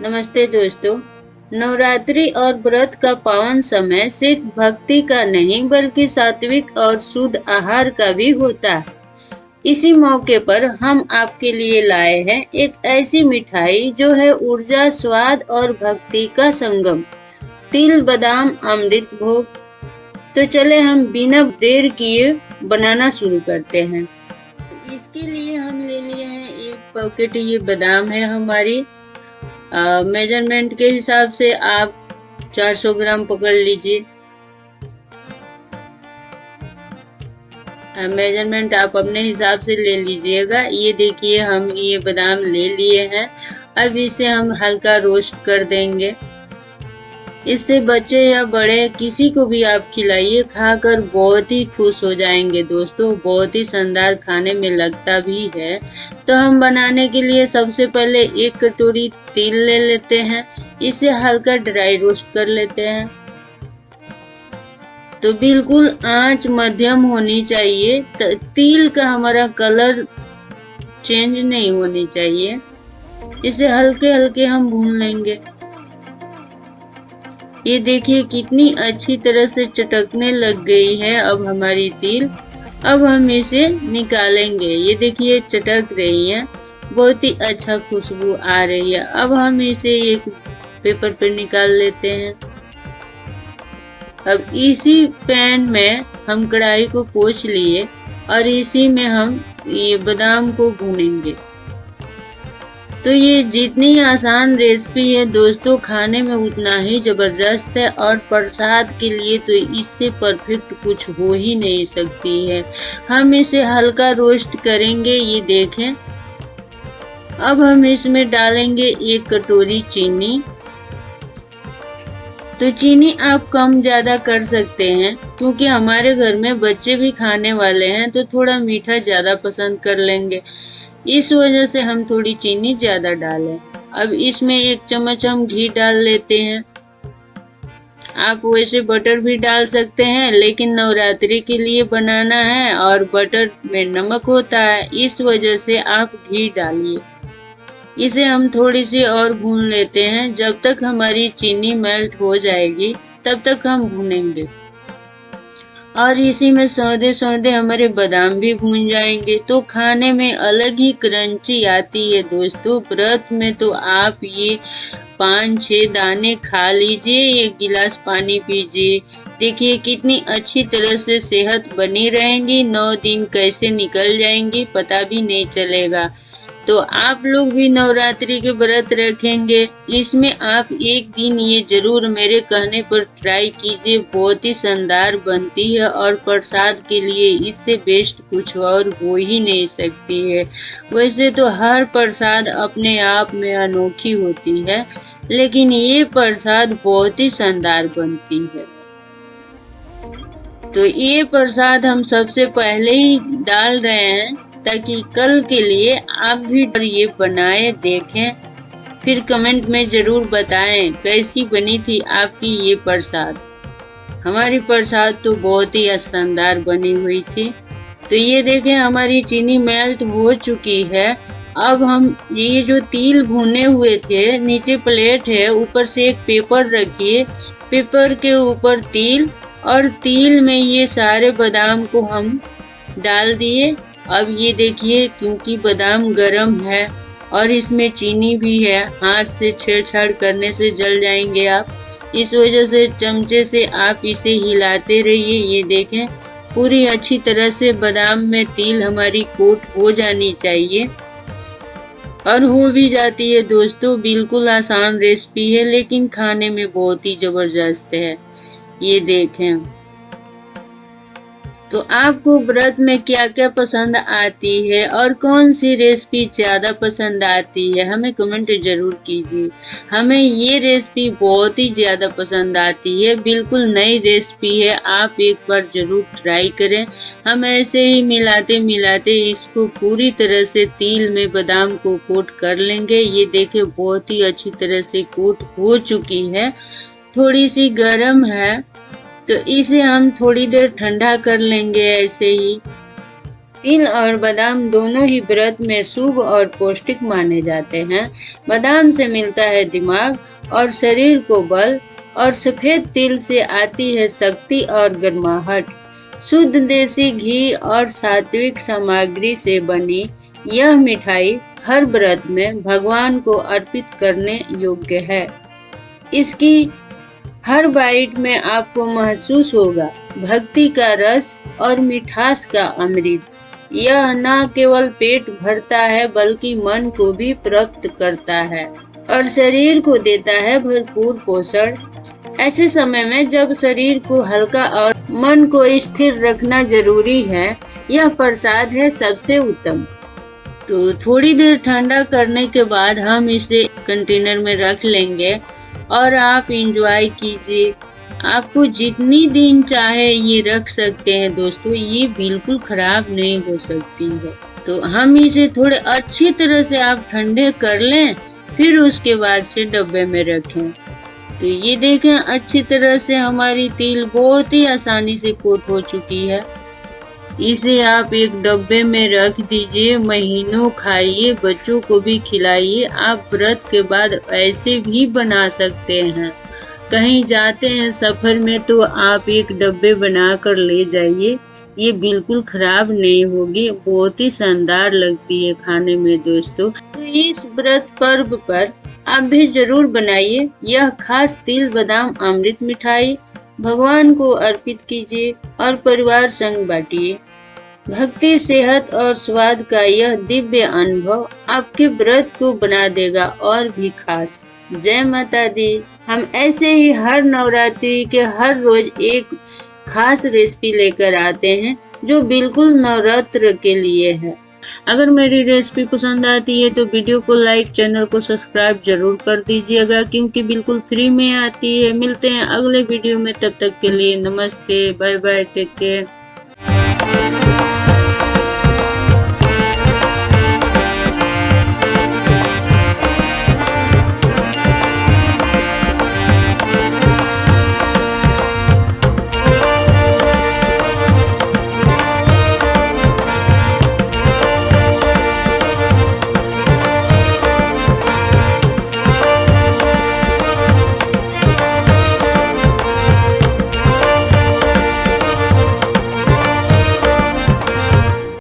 नमस्ते दोस्तों। नवरात्रि और व्रत का पावन समय सिर्फ भक्ति का नहीं बल्कि सात्विक और शुद्ध आहार का भी होता है। इसी मौके पर हम आपके लिए लाए हैं एक ऐसी मिठाई जो है ऊर्जा, स्वाद और भक्ति का संगम, तिल बादाम अमृत भोग। तो चले हम बिना देर किए बनाना शुरू करते हैं। इसके लिए हम ले लिए हैं एक पैकेट, ये बादाम है हमारी। मेजरमेंट के हिसाब से आप 400 ग्राम पकड़ लीजिए। मेजरमेंट आप अपने हिसाब से ले लीजिएगा। ये देखिए हम ये बादाम ले लिए हैं। अब इसे हम हल्का रोस्ट कर देंगे। इससे बच्चे या बड़े किसी को भी आप खिलाइए, खाकर बहुत ही खुश हो जाएंगे दोस्तों। बहुत ही शानदार खाने में लगता भी है। तो हम बनाने के लिए सबसे पहले 1 कटोरी तिल ले लेते हैं। इसे हल्का ड्राई रोस्ट कर लेते हैं। तो बिल्कुल आंच मध्यम होनी चाहिए। तिल का हमारा कलर चेंज नहीं होनी चाहिए। इसे हल्के हल्के हम भून लेंगे। ये देखिए कितनी अच्छी तरह से चटकने लग गई है अब हमारी तिल। अब हम इसे निकालेंगे। ये देखिए चटक रही है, बहुत ही अच्छा खुशबू आ रही है। अब हम इसे एक पेपर पर निकाल लेते हैं। अब इसी पैन में हम कढ़ाई को पोंछ लिए और इसी में हम ये बादाम को भूनेंगे। तो ये जितनी आसान रेसिपी है दोस्तों, खाने में उतना ही जबरदस्त है और प्रसाद के लिए तो इससे परफेक्ट कुछ हो ही नहीं सकती है। हम इसे हल्का रोस्ट करेंगे। ये देखें। अब हम इसमें डालेंगे 1 कटोरी चीनी। तो चीनी आप कम ज्यादा कर सकते हैं, क्योंकि हमारे घर में बच्चे भी खाने वाले हैं तो थोड़ा मीठा ज्यादा पसंद कर लेंगे। इस वजह से हम थोड़ी चीनी ज्यादा डालें। अब इसमें 1 चम्मच हम घी डाल लेते हैं। आप वैसे बटर भी डाल सकते हैं, लेकिन नवरात्रि के लिए बनाना है और बटर में नमक होता है, इस वजह से आप घी डालिए। इसे हम थोड़ी सी और भून लेते हैं। जब तक हमारी चीनी मेल्ट हो जाएगी तब तक हम भूनेंगे और इसी में सौदे सौदे हमारे बादाम भी भून जाएंगे। तो खाने में अलग ही क्रंची आती है दोस्तों। व्रत में तो आप ये 5-6 दाने खा लीजिए, 1 गिलास पानी पीजिए। देखिए कितनी अच्छी तरह से सेहत बनी रहेगी। 9 दिन कैसे निकल जाएंगी पता भी नहीं चलेगा। तो आप लोग भी नवरात्रि के व्रत रखेंगे, इसमें आप एक दिन ये जरूर मेरे कहने पर ट्राई कीजिए। बहुत ही शानदार बनती है और प्रसाद के लिए इससे बेस्ट कुछ और हो ही नहीं सकती है। वैसे तो हर प्रसाद अपने आप में अनोखी होती है, लेकिन ये प्रसाद बहुत ही शानदार बनती है। तो ये प्रसाद हम सबसे पहले ही डाल रहे हैं ताकि कल के लिए आप भी ये बनाए देखें, फिर कमेंट में जरूर बताएं कैसी बनी थी आपकी ये प्रसाद। हमारी प्रसाद तो बहुत ही शानदार बनी हुई थी। तो ये देखें हमारी चीनी मेल्ट हो चुकी है। अब हम ये जो तिल भुने हुए थे, नीचे प्लेट है, ऊपर से एक पेपर रखिए। पेपर के ऊपर तिल और तिल में ये सारे बादाम को हम डाल दिए। अब ये देखिए क्योंकि बादाम गरम है और इसमें चीनी भी है, हाथ से छेड़छाड़ करने से जल जाएंगे आप। इस वजह से चमचे से आप इसे हिलाते रहिए। ये देखें पूरी अच्छी तरह से बादाम में तिल हमारी कोट हो जानी चाहिए और हो भी जाती है दोस्तों। बिल्कुल आसान रेसिपी है लेकिन खाने में बहुत ही जबरदस्त है। ये देखें। तो आपको व्रत में क्या क्या पसंद आती है और कौन सी रेसिपी ज्यादा पसंद आती है, हमें कमेंट जरूर कीजिए। हमें ये रेसिपी बहुत ही ज्यादा पसंद आती है। बिल्कुल नई रेसिपी है, आप एक बार जरूर ट्राई करें। हम ऐसे ही मिलाते मिलाते इसको पूरी तरह से तिल में बादाम को कोट कर लेंगे। ये देखे बहुत ही अच्छी तरह से कोट हो चुकी है। थोड़ी सी गर्म है तो इसे हम थोड़ी देर ठंडा कर लेंगे ऐसे ही। तिल और बादाम दोनों ही व्रत में शुभ और पौष्टिक माने जाते हैं। बादाम से मिलता है दिमाग और शरीर को बल, और सफेद तिल से आती है शक्ति और गर्माहट। शुद्ध देसी घी और सात्विक सामग्री से बनी यह मिठाई हर व्रत में भगवान को अर्पित करने योग्य है। इसकी हर बाइट में आपको महसूस होगा भक्ति का रस और मिठास का अमृत। यह न केवल पेट भरता है बल्कि मन को भी प्राप्त करता है और शरीर को देता है भरपूर पोषण। ऐसे समय में जब शरीर को हल्का और मन को स्थिर रखना जरूरी है, यह प्रसाद है सबसे उत्तम। तो थोड़ी देर ठंडा करने के बाद हम इसे कंटेनर में रख लेंगे और आप इंजॉय कीजिए। आपको जितनी दिन चाहे ये रख सकते हैं दोस्तों, ये बिल्कुल खराब नहीं हो सकती है। तो हम इसे थोड़े अच्छी तरह से आप ठंडे कर लें, फिर उसके बाद से डब्बे में रखें। तो ये देखें अच्छी तरह से हमारी तिल बहुत ही आसानी से कोट हो चुकी है। इसे आप एक डब्बे में रख दीजिए, महीनों खाइए, बच्चों को भी खिलाइए। आप व्रत के बाद ऐसे भी बना सकते हैं। कहीं जाते हैं सफर में तो आप एक डब्बे बना कर ले जाइए, ये बिल्कुल खराब नहीं होगी, बहुत ही शानदार लगती है खाने में दोस्तों। तो इस व्रत पर्व पर आप भी जरूर बनाइए यह खास तिल बादाम अमृत मिठाई। भगवान को अर्पित कीजिए और परिवार संग बांटिए। भक्ति, सेहत और स्वाद का यह दिव्य अनुभव आपके व्रत को बना देगा और भी खास। जय माता दी। हम ऐसे ही हर नवरात्रि के हर रोज एक खास रेसिपी लेकर आते हैं जो बिल्कुल नवरात्र के लिए है। अगर मेरी रेसिपी पसंद आती है तो वीडियो को लाइक, चैनल को सब्सक्राइब जरूर कर दीजिएगा, क्योंकि बिल्कुल फ्री में आती है। मिलते हैं अगले वीडियो में, तब तक के लिए नमस्ते, बाय बाय, टेक केयर।